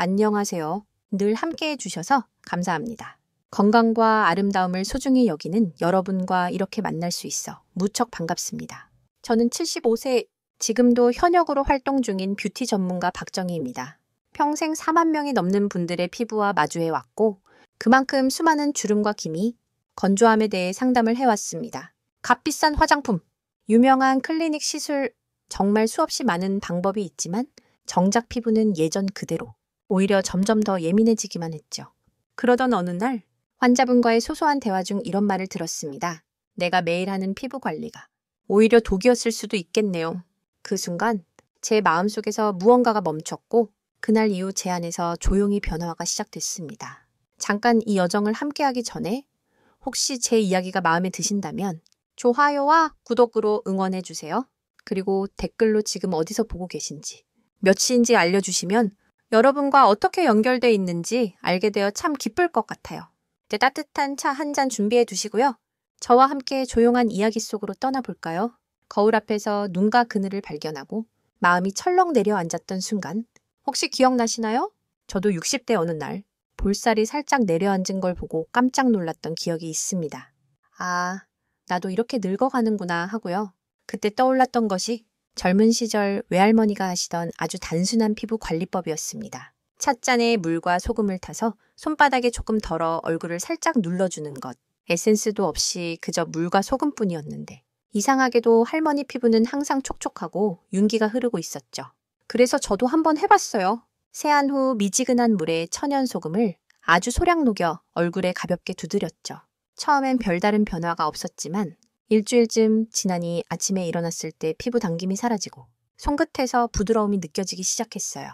안녕하세요. 늘 함께 해주셔서 감사합니다. 건강과 아름다움을 소중히 여기는 여러분과 이렇게 만날 수 있어 무척 반갑습니다. 저는 75세, 지금도 현역으로 활동 중인 뷰티 전문가 박정희입니다. 평생 4만 명이 넘는 분들의 피부와 마주해왔고 그만큼 수많은 주름과 기미, 건조함에 대해 상담을 해왔습니다. 값비싼 화장품, 유명한 클리닉 시술, 정말 수없이 많은 방법이 있지만 정작 피부는 예전 그대로 오히려 점점 더 예민해지기만 했죠. 그러던 어느 날 환자분과의 소소한 대화 중 이런 말을 들었습니다. 내가 매일 하는 피부 관리가 오히려 독이었을 수도 있겠네요. 그 순간 제 마음속에서 무언가가 멈췄고 그날 이후 제 안에서 조용히 변화가 시작됐습니다. 잠깐 이 여정을 함께하기 전에 혹시 제 이야기가 마음에 드신다면 좋아요와 구독으로 응원해주세요. 그리고 댓글로 지금 어디서 보고 계신지, 몇 시인지 알려주시면 여러분과 어떻게 연결되어 있는지 알게 되어 참 기쁠 것 같아요. 이제 따뜻한 차 한 잔 준비해 두시고요. 저와 함께 조용한 이야기 속으로 떠나볼까요? 거울 앞에서 눈과 그늘을 발견하고 마음이 철렁 내려앉았던 순간 혹시 기억나시나요? 저도 60대 어느 날 볼살이 살짝 내려앉은 걸 보고 깜짝 놀랐던 기억이 있습니다. 아, 나도 이렇게 늙어가는구나 하고요. 그때 떠올랐던 것이 젊은 시절 외할머니가 하시던 아주 단순한 피부 관리법이었습니다. 찻잔에 물과 소금을 타서 손바닥에 조금 덜어 얼굴을 살짝 눌러주는 것. 에센스도 없이 그저 물과 소금뿐이었는데 이상하게도 할머니 피부는 항상 촉촉하고 윤기가 흐르고 있었죠. 그래서 저도 한번 해봤어요. 세안 후 미지근한 물에 천연 소금을 아주 소량 녹여 얼굴에 가볍게 두드렸죠. 처음엔 별다른 변화가 없었지만 일주일쯤 지나니 아침에 일어났을 때 피부 당김이 사라지고 손끝에서 부드러움이 느껴지기 시작했어요.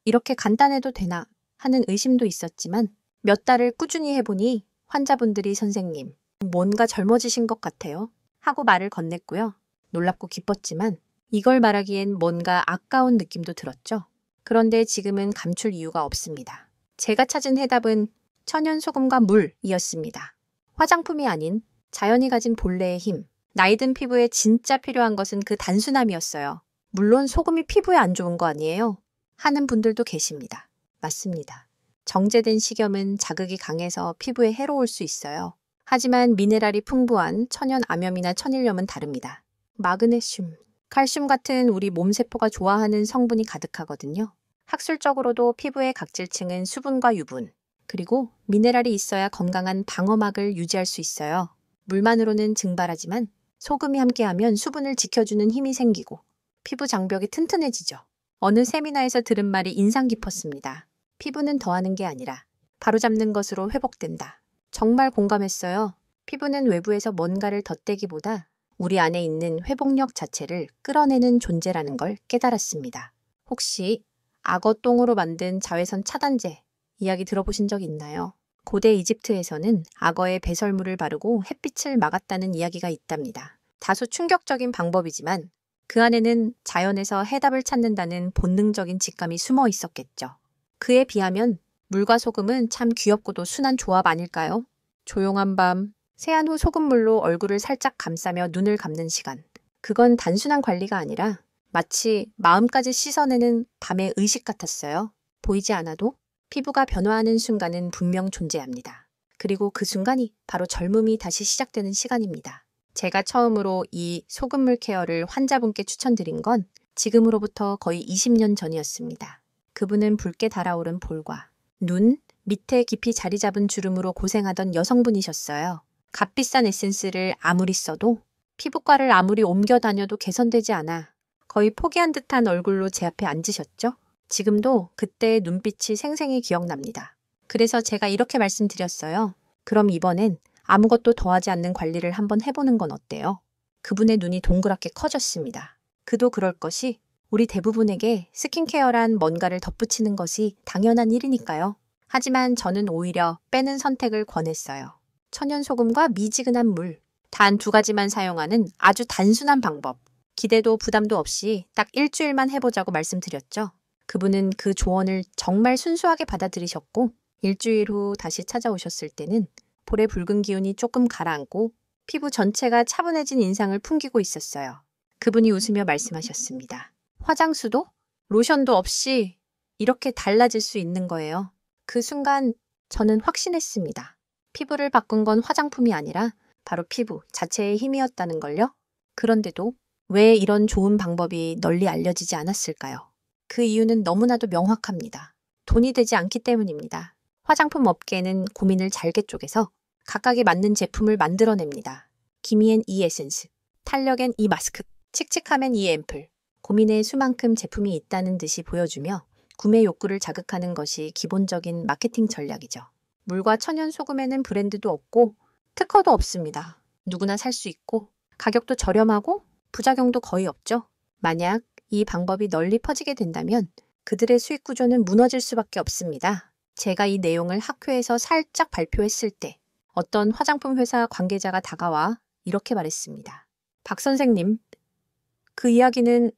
이렇게 간단해도 되나 하는 의심도 있었지만 몇 달을 꾸준히 해보니 환자분들이 선생님, 뭔가 젊어지신 것 같아요 하고 말을 건넸고요. 놀랍고 기뻤지만 이걸 말하기엔 뭔가 아까운 느낌도 들었죠. 그런데 지금은 감출 이유가 없습니다. 제가 찾은 해답은 천연 소금과 물이었습니다. 화장품이 아닌 자연이 가진 본래의 힘, 나이든 피부에 진짜 필요한 것은 그 단순함이었어요. 물론 소금이 피부에 안 좋은 거 아니에요? 하는 분들도 계십니다. 맞습니다. 정제된 식염은 자극이 강해서 피부에 해로울 수 있어요. 하지만 미네랄이 풍부한 천연 암염이나 천일염은 다릅니다. 마그네슘, 칼슘 같은 우리 몸세포가 좋아하는 성분이 가득하거든요. 학술적으로도 피부의 각질층은 수분과 유분, 그리고 미네랄이 있어야 건강한 방어막을 유지할 수 있어요. 물만으로는 증발하지만 소금이 함께하면 수분을 지켜주는 힘이 생기고 피부 장벽이 튼튼해지죠. 어느 세미나에서 들은 말이 인상 깊었습니다. 피부는 더하는 게 아니라 바로잡는 것으로 회복된다. 정말 공감했어요. 피부는 외부에서 뭔가를 덧대기보다 우리 안에 있는 회복력 자체를 끌어내는 존재라는 걸 깨달았습니다. 혹시 악어 똥으로 만든 자외선 차단제 이야기 들어보신 적 있나요? 고대 이집트에서는 악어에 배설물을 바르고 햇빛을 막았다는 이야기가 있답니다. 다소 충격적인 방법이지만 그 안에는 자연에서 해답을 찾는다는 본능적인 직감이 숨어 있었겠죠. 그에 비하면 물과 소금은 참 귀엽고도 순한 조합 아닐까요? 조용한 밤, 세안 후 소금물로 얼굴을 살짝 감싸며 눈을 감는 시간. 그건 단순한 관리가 아니라 마치 마음까지 씻어내는 밤의 의식 같았어요. 보이지 않아도 피부가 변화하는 순간은 분명 존재합니다. 그리고 그 순간이 바로 젊음이 다시 시작되는 시간입니다. 제가 처음으로 이 소금물 케어를 환자분께 추천드린 건 지금으로부터 거의 20년 전이었습니다. 그분은 붉게 달아오른 볼과 눈 밑에 깊이 자리 잡은 주름으로 고생하던 여성분이셨어요. 값비싼 에센스를 아무리 써도 피부과를 아무리 옮겨 다녀도 개선되지 않아 거의 포기한 듯한 얼굴로 제 앞에 앉으셨죠? 지금도 그때의 눈빛이 생생히 기억납니다. 그래서 제가 이렇게 말씀드렸어요. 그럼 이번엔 아무것도 더하지 않는 관리를 한번 해보는 건 어때요? 그분의 눈이 동그랗게 커졌습니다. 그도 그럴 것이 우리 대부분에게 스킨케어란 뭔가를 덧붙이는 것이 당연한 일이니까요. 하지만 저는 오히려 빼는 선택을 권했어요. 천연소금과 미지근한 물, 단 2가지만 사용하는 아주 단순한 방법. 기대도 부담도 없이 딱 일주일만 해보자고 말씀드렸죠. 그분은 그 조언을 정말 순수하게 받아들이셨고 일주일 후 다시 찾아오셨을 때는 볼의 붉은 기운이 조금 가라앉고 피부 전체가 차분해진 인상을 풍기고 있었어요. 그분이 웃으며 말씀하셨습니다. 화장수도 로션도 없이 이렇게 달라질 수 있는 거예요. 그 순간 저는 확신했습니다. 피부를 바꾼 건 화장품이 아니라 바로 피부 자체의 힘이었다는 걸요. 그런데도 왜 이런 좋은 방법이 널리 알려지지 않았을까요? 그 이유는 너무나도 명확합니다. 돈이 되지 않기 때문입니다. 화장품 업계는 고민을 잘게 쪼개서 각각에 맞는 제품을 만들어냅니다. 기미엔 이 에센스, 탄력엔 이 마스크, 칙칙함엔 이 앰플. 고민의 수만큼 제품이 있다는 듯이 보여주며 구매 욕구를 자극하는 것이 기본적인 마케팅 전략이죠. 물과 천연 소금에는 브랜드도 없고 특허도 없습니다. 누구나 살 수 있고 가격도 저렴하고 부작용도 거의 없죠. 만약 이 방법이 널리 퍼지게 된다면 그들의 수익 구조는 무너질 수밖에 없습니다. 제가 이 내용을 학회에서 살짝 발표했을 때 어떤 화장품 회사 관계자가 다가와 이렇게 말했습니다. 박 선생님, 그 이야기는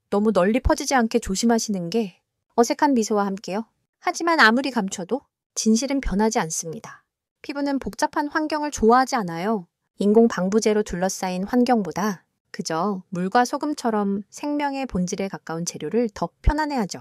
너무 널리 퍼지지 않게 조심하시는 게 어색한 미소와 함께요. 하지만 아무리 감춰도 진실은 변하지 않습니다. 피부는 복잡한 환경을 좋아하지 않아요. 인공 방부제로 둘러싸인 환경보다 그저 물과 소금처럼 생명의 본질에 가까운 재료를 더 편안해하죠.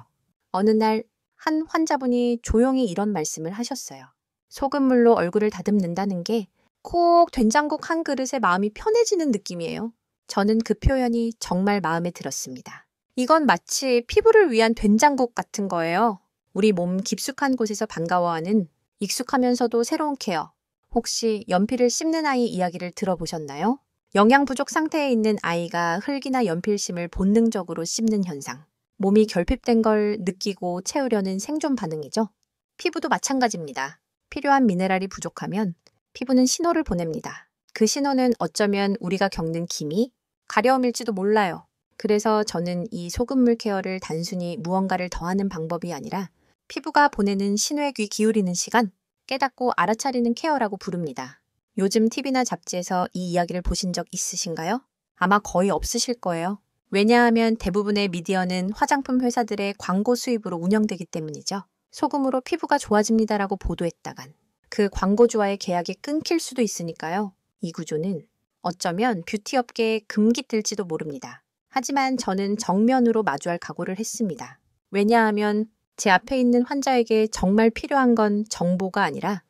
어느 날 한 환자분이 조용히 이런 말씀을 하셨어요. 소금물로 얼굴을 다듬는다는 게 꼭 된장국 한 그릇에 마음이 편해지는 느낌이에요. 저는 그 표현이 정말 마음에 들었습니다. 이건 마치 피부를 위한 된장국 같은 거예요. 우리 몸 깊숙한 곳에서 반가워하는 익숙하면서도 새로운 케어. 혹시 연필을 씹는 아이 이야기를 들어보셨나요? 영양 부족 상태에 있는 아이가 흙이나 연필심을 본능적으로 씹는 현상. 몸이 결핍된 걸 느끼고 채우려는 생존 반응이죠. 피부도 마찬가지입니다. 필요한 미네랄이 부족하면 피부는 신호를 보냅니다. 그 신호는 어쩌면 우리가 겪는 기미, 가려움일지도 몰라요. 그래서 저는 이 소금물 케어를 단순히 무언가를 더하는 방법이 아니라 피부가 보내는 신호에 귀 기울이는 시간, 깨닫고 알아차리는 케어라고 부릅니다. 요즘 TV나 잡지에서 이 이야기를 보신 적 있으신가요? 아마 거의 없으실 거예요. 왜냐하면 대부분의 미디어는 화장품 회사들의 광고 수입으로 운영되기 때문이죠. 소금으로 피부가 좋아집니다라고 보도했다간 그 광고주와의 계약이 끊길 수도 있으니까요. 이 구조는 어쩌면 뷰티 업계에 금기뜰지도 모릅니다. 하지만 저는 정면으로 마주할 각오를 했습니다. 왜냐하면 제 앞에 있는 환자에게 정말 필요한 건 정보가 아니라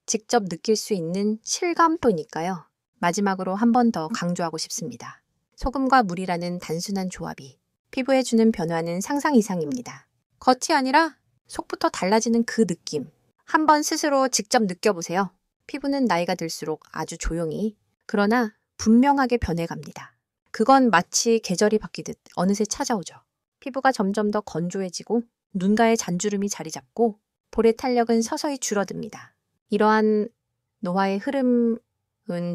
직접 느낄 수 있는 실감뿐이니까요. 마지막으로 한 번 더 강조하고 싶습니다. 소금과 물이라는 단순한 조합이 피부에 주는 변화는 상상 이상입니다. 겉이 아니라 속부터 달라지는 그 느낌. 한번 스스로 직접 느껴보세요. 피부는 나이가 들수록 아주 조용히 그러나 분명하게 변해갑니다. 그건 마치 계절이 바뀌듯 어느새 찾아오죠. 피부가 점점 더 건조해지고 눈가에 잔주름이 자리 잡고 볼의 탄력은 서서히 줄어듭니다. 이러한 노화의 흐름은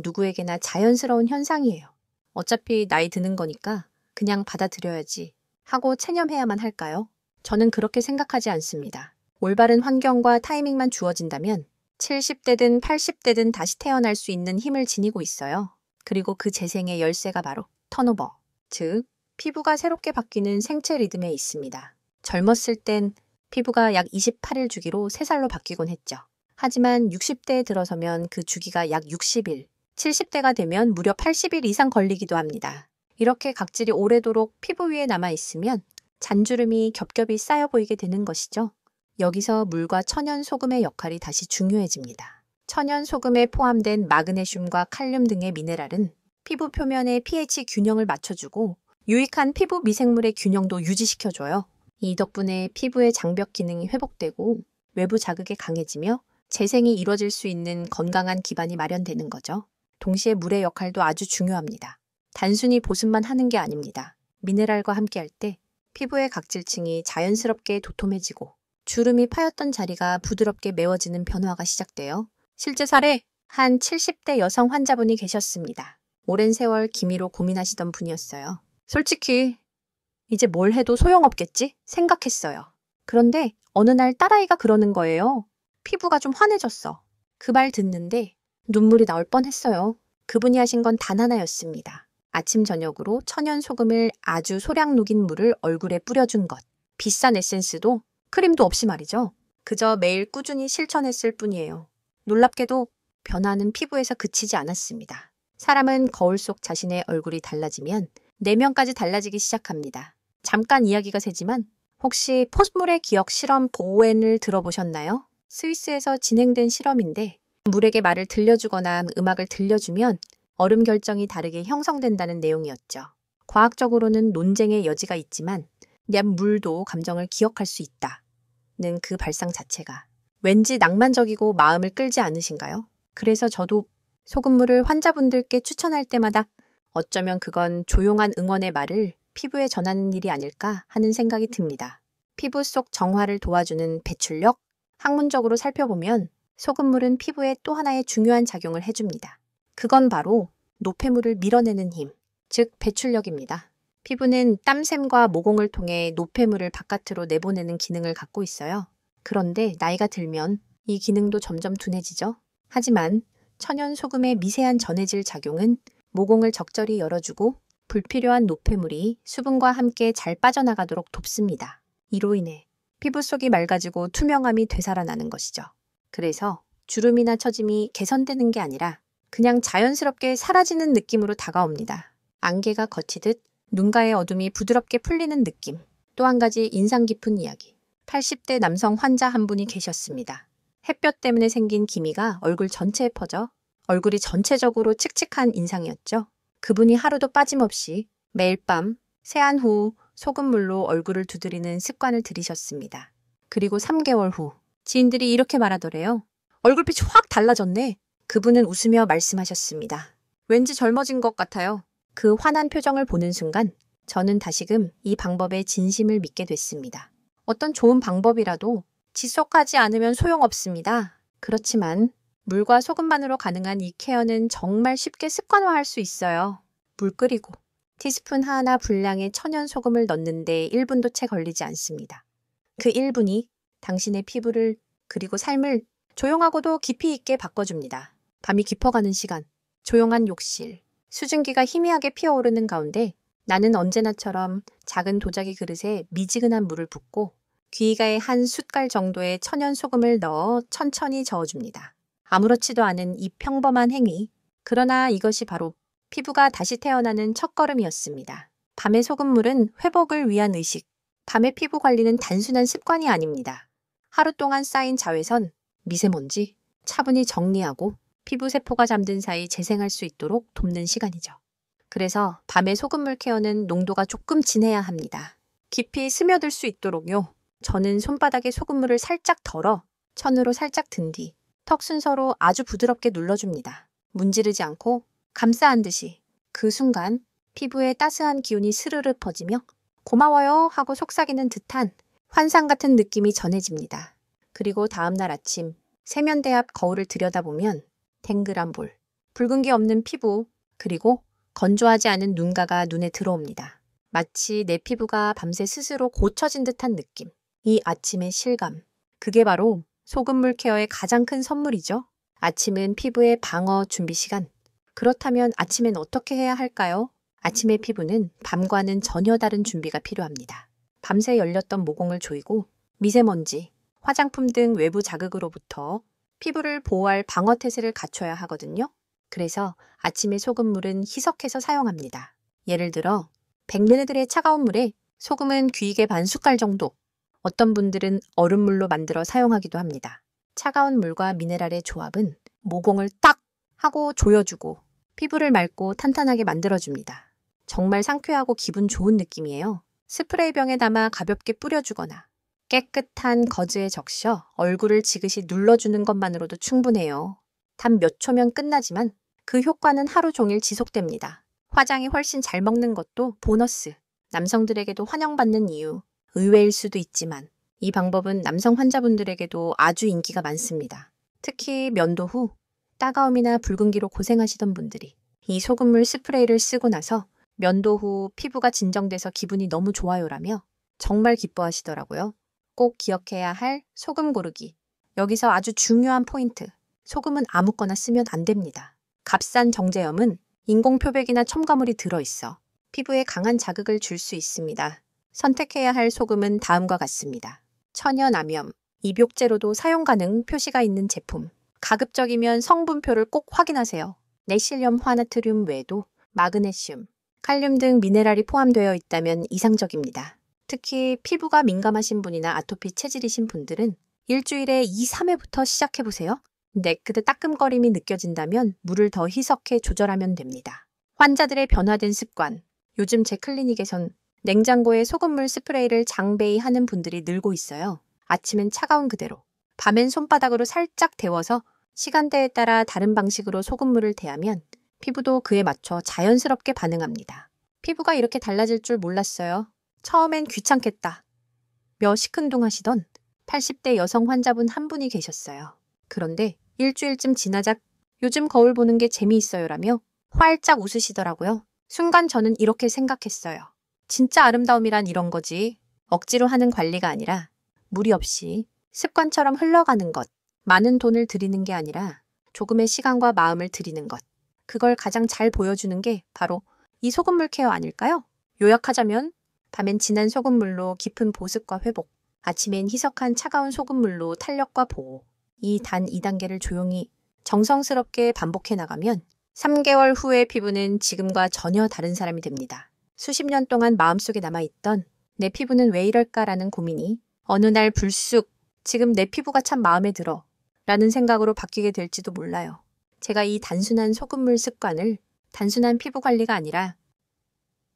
누구에게나 자연스러운 현상이에요. 어차피 나이 드는 거니까 그냥 받아들여야지 하고 체념해야만 할까요? 저는 그렇게 생각하지 않습니다. 올바른 환경과 타이밍만 주어진다면 70대든 80대든 다시 태어날 수 있는 힘을 지니고 있어요. 그리고 그 재생의 열쇠가 바로 턴오버, 즉 피부가 새롭게 바뀌는 생체 리듬에 있습니다. 젊었을 땐 피부가 약 28일 주기로 3살로 바뀌곤 했죠. 하지만 60대에 들어서면 그 주기가 약 60일, 70대가 되면 무려 80일 이상 걸리기도 합니다. 이렇게 각질이 오래도록 피부 위에 남아있으면 잔주름이 겹겹이 쌓여 보이게 되는 것이죠. 여기서 물과 천연 소금의 역할이 다시 중요해집니다. 천연 소금에 포함된 마그네슘과 칼륨 등의 미네랄은 피부 표면의 pH 균형을 맞춰주고 유익한 피부 미생물의 균형도 유지시켜줘요. 이 덕분에 피부의 장벽 기능이 회복되고 외부 자극에 강해지며 재생이 이루어질 수 있는 건강한 기반이 마련되는 거죠. 동시에 물의 역할도 아주 중요합니다. 단순히 보습만 하는 게 아닙니다. 미네랄과 함께할 때 피부의 각질층이 자연스럽게 도톰해지고 주름이 파였던 자리가 부드럽게 메워지는 변화가 시작돼요. 실제 사례, 한 70대 여성 환자분이 계셨습니다. 오랜 세월 기미로 고민하시던 분이었어요. 솔직히 이제 뭘 해도 소용없겠지 생각했어요. 그런데 어느 날 딸아이가 그러는 거예요. 피부가 좀 환해졌어. 그 말 듣는데 눈물이 나올 뻔했어요. 그분이 하신 건 단 하나였습니다. 아침 저녁으로 천연 소금을 아주 소량 녹인 물을 얼굴에 뿌려준 것. 비싼 에센스도 크림도 없이 말이죠. 그저 매일 꾸준히 실천했을 뿐이에요. 놀랍게도 변화는 피부에서 그치지 않았습니다. 사람은 거울 속 자신의 얼굴이 달라지면 내면까지 달라지기 시작합니다. 잠깐 이야기가 새지만 혹시 포스물의 기억 실험 보웬을 들어보셨나요? 스위스에서 진행된 실험인데 물에게 말을 들려주거나 음악을 들려주면 얼음 결정이 다르게 형성된다는 내용이었죠. 과학적으로는 논쟁의 여지가 있지만 물도 감정을 기억할 수 있다는 그 발상 자체가 왠지 낭만적이고 마음을 끌지 않으신가요? 그래서 저도 소금물을 환자분들께 추천할 때마다 어쩌면 그건 조용한 응원의 말을 피부에 전하는 일이 아닐까 하는 생각이 듭니다. 피부 속 정화를 도와주는 배출력? 학문적으로 살펴보면 소금물은 피부에 또 하나의 중요한 작용을 해줍니다. 그건 바로 노폐물을 밀어내는 힘, 즉 배출력입니다. 피부는 땀샘과 모공을 통해 노폐물을 바깥으로 내보내는 기능을 갖고 있어요. 그런데 나이가 들면 이 기능도 점점 둔해지죠. 하지만 천연 소금의 미세한 전해질 작용은 모공을 적절히 열어주고 불필요한 노폐물이 수분과 함께 잘 빠져나가도록 돕습니다. 이로 인해 피부 속이 맑아지고 투명함이 되살아나는 것이죠. 그래서 주름이나 처짐이 개선되는 게 아니라 그냥 자연스럽게 사라지는 느낌으로 다가옵니다. 안개가 걷히듯 눈가의 어둠이 부드럽게 풀리는 느낌. 또 한 가지 인상 깊은 이야기. 80대 남성 환자 한 분이 계셨습니다. 햇볕 때문에 생긴 기미가 얼굴 전체에 퍼져 얼굴이 전체적으로 칙칙한 인상이었죠. 그분이 하루도 빠짐없이 매일 밤 세안 후 소금물로 얼굴을 두드리는 습관을 들이셨습니다. 그리고 3개월 후 지인들이 이렇게 말하더래요. 얼굴빛이 확 달라졌네. 그분은 웃으며 말씀하셨습니다. 왠지 젊어진 것 같아요. 그 환한 표정을 보는 순간 저는 다시금 이 방법에 진심을 믿게 됐습니다. 어떤 좋은 방법이라도 지속하지 않으면 소용없습니다. 그렇지만 물과 소금만으로 가능한 이 케어는 정말 쉽게 습관화할 수 있어요. 물 끓이고 티스푼 하나 분량의 천연 소금을 넣는데 1분도 채 걸리지 않습니다. 그 1분이 당신의 피부를 그리고 삶을 조용하고도 깊이 있게 바꿔줍니다. 밤이 깊어가는 시간, 조용한 욕실, 수증기가 희미하게 피어오르는 가운데 나는 언제나처럼 작은 도자기 그릇에 미지근한 물을 붓고 귀가에 한 숟갈 정도의 천연 소금을 넣어 천천히 저어줍니다. 아무렇지도 않은 이 평범한 행위, 그러나 이것이 바로 피부가 다시 태어나는 첫걸음이었습니다. 밤의 소금물은 회복을 위한 의식, 밤의 피부 관리는 단순한 습관이 아닙니다. 하루 동안 쌓인 자외선, 미세먼지, 차분히 정리하고 피부 세포가 잠든 사이 재생할 수 있도록 돕는 시간이죠. 그래서 밤의 소금물 케어는 농도가 조금 진해야 합니다. 깊이 스며들 수 있도록요. 저는 손바닥에 소금물을 살짝 덜어 천으로 살짝 든 뒤 턱 순서로 아주 부드럽게 눌러줍니다. 문지르지 않고 감싸 안듯이 그 순간 피부에 따스한 기운이 스르르 퍼지며 고마워요 하고 속삭이는 듯한 환상 같은 느낌이 전해집니다. 그리고 다음날 아침 세면대 앞 거울을 들여다보면 탱글한 볼, 붉은기 없는 피부, 그리고 건조하지 않은 눈가가 눈에 들어옵니다. 마치 내 피부가 밤새 스스로 고쳐진 듯한 느낌. 이 아침의 실감. 그게 바로 소금물 케어의 가장 큰 선물이죠. 아침은 피부의 방어 준비 시간. 그렇다면 아침엔 어떻게 해야 할까요? 아침의 피부는 밤과는 전혀 다른 준비가 필요합니다. 밤새 열렸던 모공을 조이고 미세먼지, 화장품 등 외부 자극으로부터 피부를 보호할 방어 태세를 갖춰야 하거든요. 그래서 아침의 소금물은 희석해서 사용합니다. 예를 들어 100ml의 차가운 물에 소금은 귀이개 반 숟갈 정도, 어떤 분들은 얼음물로 만들어 사용하기도 합니다. 차가운 물과 미네랄의 조합은 모공을 딱 하고 조여주고 피부를 맑고 탄탄하게 만들어줍니다. 정말 상쾌하고 기분 좋은 느낌이에요. 스프레이병에 담아 가볍게 뿌려주거나 깨끗한 거즈에 적셔 얼굴을 지그시 눌러주는 것만으로도 충분해요. 단 몇 초면 끝나지만 그 효과는 하루 종일 지속됩니다. 화장이 훨씬 잘 먹는 것도 보너스. 남성들에게도 환영받는 이유. 의외일 수도 있지만 이 방법은 남성 환자분들에게도 아주 인기가 많습니다. 특히 면도 후 따가움이나 붉은기로 고생하시던 분들이 이 소금물 스프레이를 쓰고 나서 면도 후 피부가 진정돼서 기분이 너무 좋아요라며 정말 기뻐하시더라고요. 꼭 기억해야 할 소금 고르기. 여기서 아주 중요한 포인트. 소금은 아무거나 쓰면 안 됩니다. 값싼 정제염은 인공표백이나 첨가물이 들어있어 피부에 강한 자극을 줄 수 있습니다. 선택해야 할 소금은 다음과 같습니다. 천연 암염, 입욕제로도 사용 가능 표시가 있는 제품. 가급적이면 성분표를 꼭 확인하세요. 내실륨 화나트륨 외에도 마그네슘, 칼륨 등 미네랄이 포함되어 있다면 이상적입니다. 특히 피부가 민감하신 분이나 아토피 체질이신 분들은 일주일에 2, 3회부터 시작해보세요. 네크드 따끔거림이 느껴진다면 물을 더 희석해 조절하면 됩니다. 환자들의 변화된 습관. 요즘 제 클리닉에선 냉장고에 소금물 스프레이를 장배히 하는 분들이 늘고 있어요. 아침엔 차가운 그대로, 밤엔 손바닥으로 살짝 데워서 시간대에 따라 다른 방식으로 소금물을 대하면 피부도 그에 맞춰 자연스럽게 반응합니다. 피부가 이렇게 달라질 줄 몰랐어요. 처음엔 귀찮겠다 며 시큰둥하시던 80대 여성 환자분 한 분이 계셨어요. 그런데 일주일쯤 지나자 요즘 거울 보는 게 재미있어요라며 활짝 웃으시더라고요. 순간 저는 이렇게 생각했어요. 진짜 아름다움이란 이런 거지. 억지로 하는 관리가 아니라 무리 없이 습관처럼 흘러가는 것. 많은 돈을 들이는 게 아니라 조금의 시간과 마음을 들이는 것. 그걸 가장 잘 보여주는 게 바로 이 소금물 케어 아닐까요? 요약하자면 밤엔 진한 소금물로 깊은 보습과 회복, 아침엔 희석한 차가운 소금물로 탄력과 보호. 이 단 2단계를 조용히 정성스럽게 반복해 나가면 3개월 후의 피부는 지금과 전혀 다른 사람이 됩니다. 수십 년 동안 마음속에 남아있던 내 피부는 왜 이럴까라는 고민이 어느 날 불쑥 지금 내 피부가 참 마음에 들어 라는 생각으로 바뀌게 될지도 몰라요. 제가 이 단순한 소금물 습관을 단순한 피부 관리가 아니라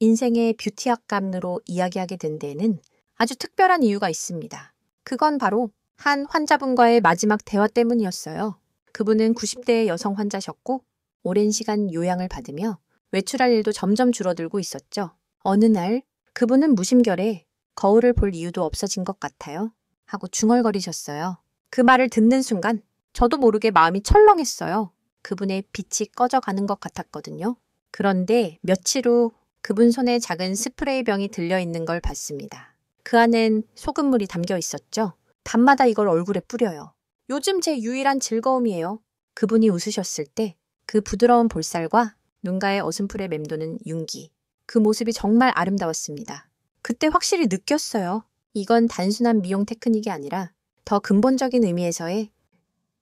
인생의 뷰티 학감으로 이야기하게 된 데에는 아주 특별한 이유가 있습니다. 그건 바로 한 환자분과의 마지막 대화 때문이었어요. 그분은 90대의 여성 환자셨고 오랜 시간 요양을 받으며 외출할 일도 점점 줄어들고 있었죠. 어느 날 그분은 무심결에 거울을 볼 이유도 없어진 것 같아요. 하고 중얼거리셨어요. 그 말을 듣는 순간 저도 모르게 마음이 철렁했어요. 그분의 빛이 꺼져가는 것 같았거든요. 그런데 며칠 후 그분 손에 작은 스프레이 병이 들려있는 걸 봤습니다. 그 안엔 소금물이 담겨 있었죠. 밤마다 이걸 얼굴에 뿌려요. 요즘 제 유일한 즐거움이에요. 그분이 웃으셨을 때 그 부드러운 볼살과 눈가에 어슴풀에 맴도는 윤기. 그 모습이 정말 아름다웠습니다. 그때 확실히 느꼈어요. 이건 단순한 미용 테크닉이 아니라 더 근본적인 의미에서의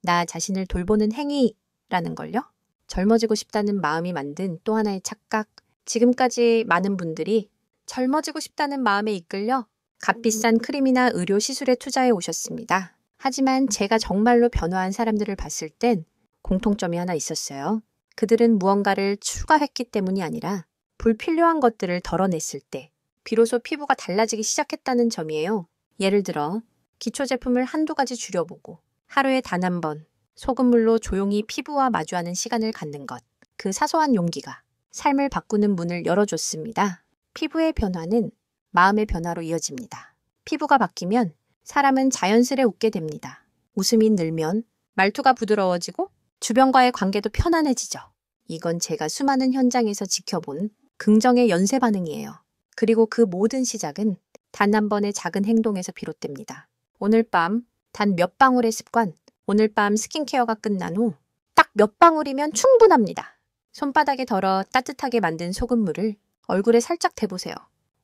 나 자신을 돌보는 행위라는 걸요. 젊어지고 싶다는 마음이 만든 또 하나의 착각. 지금까지 많은 분들이 젊어지고 싶다는 마음에 이끌려 값비싼 크림이나 의료 시술에 투자해 오셨습니다. 하지만 제가 정말로 변화한 사람들을 봤을 땐 공통점이 하나 있었어요. 그들은 무언가를 추가했기 때문이 아니라 불필요한 것들을 덜어냈을 때 비로소 피부가 달라지기 시작했다는 점이에요. 예를 들어 기초 제품을 한두 가지 줄여보고 하루에 단 한 번 소금물로 조용히 피부와 마주하는 시간을 갖는 것. 그 사소한 용기가 삶을 바꾸는 문을 열어줬습니다. 피부의 변화는 마음의 변화로 이어집니다. 피부가 바뀌면 사람은 자연스레 웃게 됩니다. 웃음이 늘면 말투가 부드러워지고 주변과의 관계도 편안해지죠. 이건 제가 수많은 현장에서 지켜본 긍정의 연쇄 반응이에요. 그리고 그 모든 시작은 단 한 번의 작은 행동에서 비롯됩니다. 오늘 밤 단 몇 방울의 습관, 오늘 밤 스킨케어가 끝난 후 딱 몇 방울이면 충분합니다. 손바닥에 덜어 따뜻하게 만든 소금물을 얼굴에 살짝 대보세요.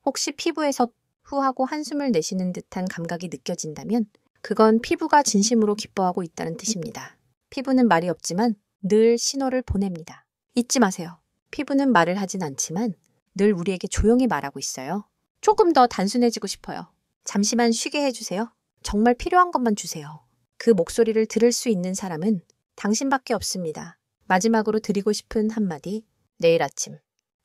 혹시 피부에서 후하고 한숨을 내쉬는 듯한 감각이 느껴진다면 그건 피부가 진심으로 기뻐하고 있다는 뜻입니다. 피부는 말이 없지만 늘 신호를 보냅니다. 잊지 마세요. 피부는 말을 하진 않지만 늘 우리에게 조용히 말하고 있어요. 조금 더 단순해지고 싶어요. 잠시만 쉬게 해주세요. 정말 필요한 것만 주세요. 그 목소리를 들을 수 있는 사람은 당신밖에 없습니다. 마지막으로 드리고 싶은 한마디. 내일 아침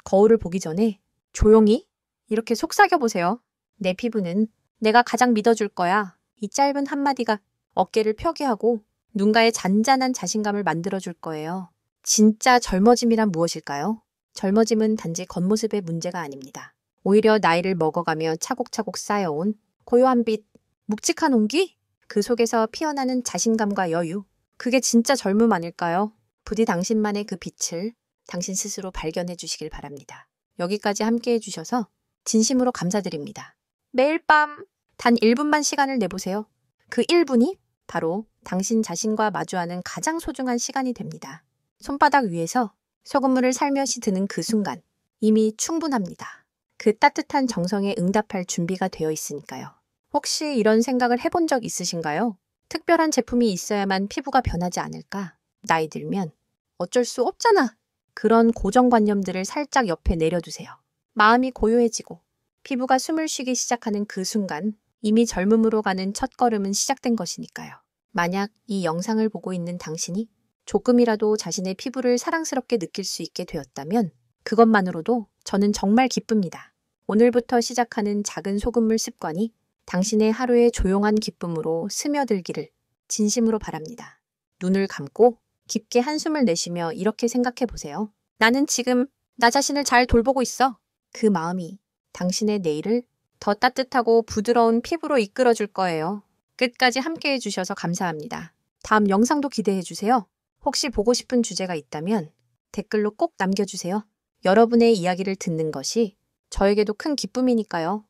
거울을 보기 전에 조용히 이렇게 속삭여보세요. 내 피부는 내가 가장 믿어줄 거야. 이 짧은 한마디가 어깨를 펴게 하고 누군가의 잔잔한 자신감을 만들어줄 거예요. 진짜 젊어짐이란 무엇일까요? 젊어짐은 단지 겉모습의 문제가 아닙니다. 오히려 나이를 먹어가며 차곡차곡 쌓여온 고요한 빛, 묵직한 온기? 그 속에서 피어나는 자신감과 여유. 그게 진짜 젊음 아닐까요? 부디 당신만의 그 빛을 당신 스스로 발견해 주시길 바랍니다. 여기까지 함께 해주셔서 진심으로 감사드립니다. 매일 밤 단 1분만 시간을 내보세요. 그 1분이 바로 당신 자신과 마주하는 가장 소중한 시간이 됩니다. 손바닥 위에서 소금물을 살며시 드는 그 순간 이미 충분합니다. 그 따뜻한 정성에 응답할 준비가 되어 있으니까요. 혹시 이런 생각을 해본 적 있으신가요? 특별한 제품이 있어야만 피부가 변하지 않을까? 나이 들면 어쩔 수 없잖아. 그런 고정관념들을 살짝 옆에 내려두세요. 마음이 고요해지고 피부가 숨을 쉬기 시작하는 그 순간 이미 젊음으로 가는 첫걸음은 시작된 것이니까요. 만약 이 영상을 보고 있는 당신이 조금이라도 자신의 피부를 사랑스럽게 느낄 수 있게 되었다면 그것만으로도 저는 정말 기쁩니다. 오늘부터 시작하는 작은 소금물 습관이 당신의 하루의 조용한 기쁨으로 스며들기를 진심으로 바랍니다. 눈을 감고 깊게 한숨을 내쉬며 이렇게 생각해 보세요. 나는 지금 나 자신을 잘 돌보고 있어. 그 마음이 당신의 내일을 더 따뜻하고 부드러운 피부로 이끌어 줄 거예요. 끝까지 함께 해주셔서 감사합니다. 다음 영상도 기대해 주세요. 혹시 보고 싶은 주제가 있다면 댓글로 꼭 남겨주세요. 여러분의 이야기를 듣는 것이 저에게도 큰 기쁨이니까요.